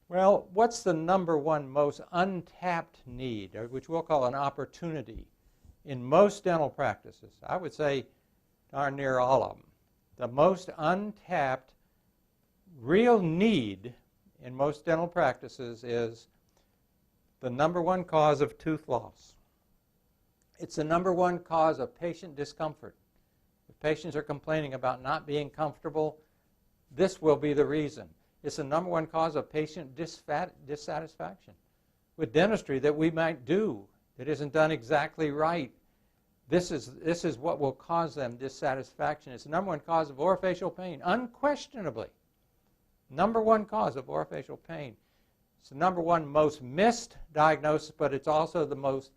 Well, what's the number one most untapped need, or which we'll call an opportunity, in most dental practices? I would say darn near all of them. The most untapped real need in most dental practices is the number one cause of tooth loss. It's the number one cause of patient discomfort. If patients are complaining about not being comfortable, this will be the reason. It's the number one cause of patient dissatisfaction with dentistry that we might do that isn't done exactly right. This is what will cause them dissatisfaction. It's the number one cause of orofacial pain, unquestionably. Number one cause of orofacial pain. It's the number one most missed diagnosis, but it's also the most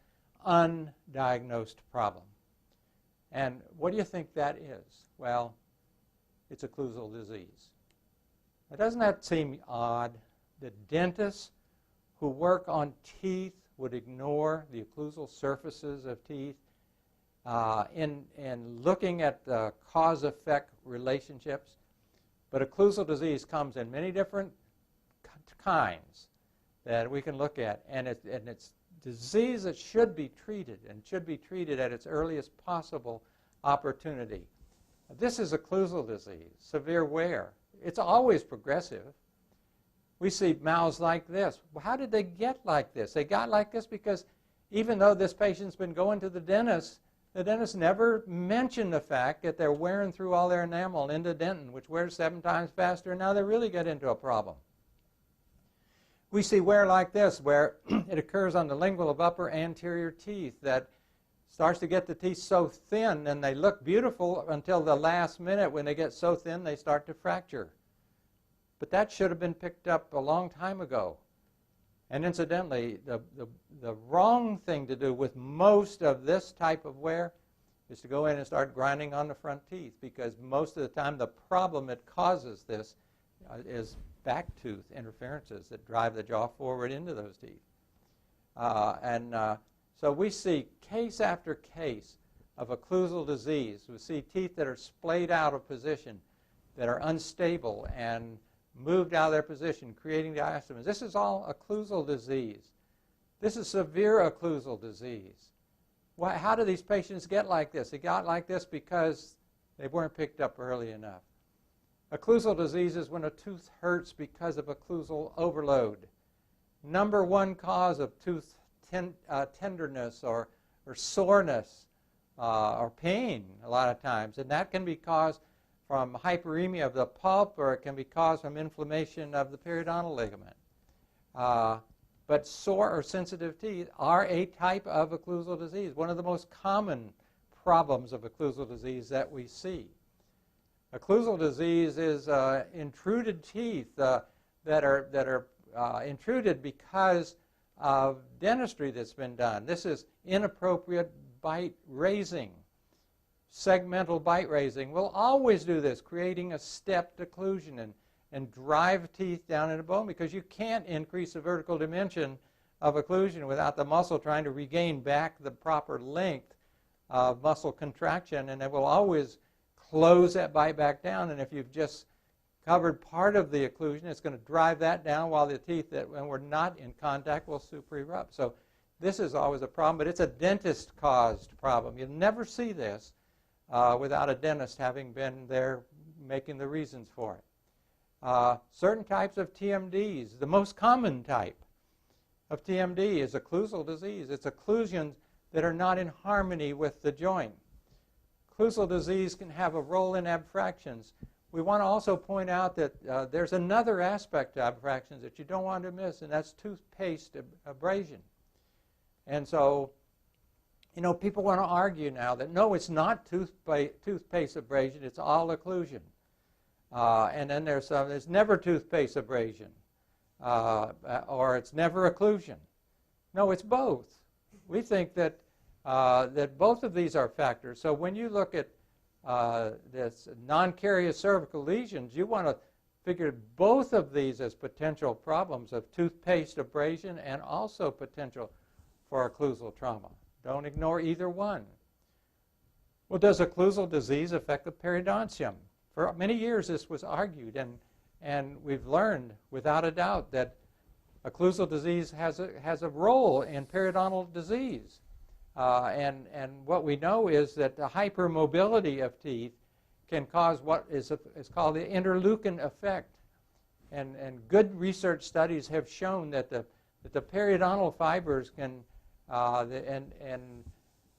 undiagnosed problem. And what do you think that is? Well, it's occlusal disease. Now, doesn't that seem odd that dentists who work on teeth would ignore the occlusal surfaces of teeth in looking at the cause-effect relationships? But occlusal disease comes in many different kinds that we can look at, and it's disease that should be treated, and should be treated at its earliest possible opportunity. This is occlusal disease, severe wear. It's always progressive. We see mouths like this. Well, how did they get like this? They got like this because even though this patient's been going to the dentist never mentioned the fact that they're wearing through all their enamel into dentin, which wears 7 times faster, and now they really get into a problem. We see wear like this, where it occurs on the lingual of upper anterior teeth that starts to get the teeth so thin, and they look beautiful until the last minute. When they get so thin, they start to fracture. But that should have been picked up a long time ago. And incidentally, the wrong thing to do with most of this type of wear is to go in and start grinding on the front teeth, because most of the time the problem that causes this is back tooth interferences that drive the jaw forward into those teeth. So we see case after case of occlusal disease. We see teeth that are splayed out of position, that are unstable and moved out of their position, creating diastemas. This is all occlusal disease. This is severe occlusal disease. How do these patients get like this? They got like this because they weren't picked up early enough. Occlusal disease is when a tooth hurts because of occlusal overload. Number one cause of tooth tenderness or soreness or pain a lot of times, and that can be caused from hyperemia of the pulp, or it can be caused from inflammation of the periodontal ligament. But sore or sensitive teeth are a type of occlusal disease, one of the most common problems of occlusal disease that we see. Occlusal disease is intruded teeth that are intruded because of dentistry that's been done. This is inappropriate bite raising. Segmental bite raising will always do this, creating a stepped occlusion and drive teeth down into bone, because you can't increase the vertical dimension of occlusion without the muscle trying to regain back the proper length of muscle contraction, and it will always close that bite back down. And if you've just covered part of the occlusion, it's going to drive that down, while the teeth that, when we're not in contact, will super-erupt. So this is always a problem, but it's a dentist-caused problem. You'll never see this without a dentist having been there making the reasons for it. Certain types of TMDs, the most common type of TMD is occlusal disease. It's occlusions that are not in harmony with the joint. Occlusal disease can have a role in abfractions. We want to also point out that there's another aspect to abfractions that you don't want to miss, and that's toothpaste abrasion. And so, you know, people want to argue now that no, it's not toothpaste abrasion, it's all occlusion. And then there's never toothpaste abrasion, or it's never occlusion. No, it's both. We think that that both of these are factors. So when you look at this non-carious cervical lesions, you want to figure both of these as potential problems of toothpaste abrasion and also potential for occlusal trauma. Don't ignore either one. Well, does occlusal disease affect the periodontium? For many years this was argued, and we've learned without a doubt that occlusal disease has a role in periodontal disease. And what we know is that the hypermobility of teeth can cause what is called the interleukin effect. And good research studies have shown that the periodontal fibers can, the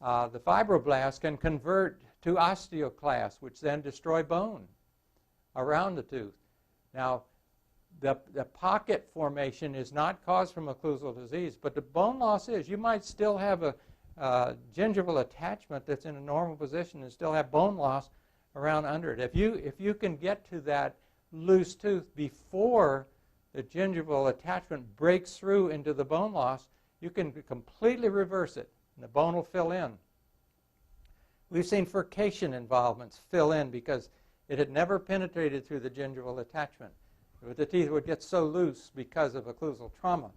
fibroblasts can convert to osteoclasts, which then destroy bone around the tooth. Now, the pocket formation is not caused from occlusal disease, but the bone loss is. You might still have a gingival attachment that's in a normal position and still have bone loss around under it. If you can get to that loose tooth before the gingival attachment breaks through into the bone loss, you can completely reverse it, and the bone will fill in. We've seen furcation involvements fill in because it had never penetrated through the gingival attachment. But the teeth would get so loose because of occlusal trauma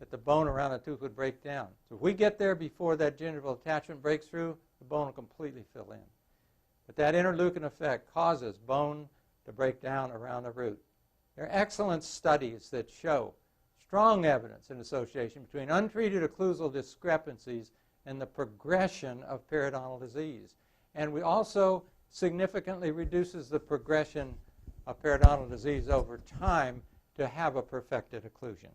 that the bone around the tooth would break down. So if we get there before that gingival attachment breaks through, the bone will completely fill in. But that interleukin effect causes bone to break down around the root. There are excellent studies that show strong evidence in association between untreated occlusal discrepancies and the progression of periodontal disease. And we also significantly reduces the progression of periodontal disease over time to have a perfected occlusion.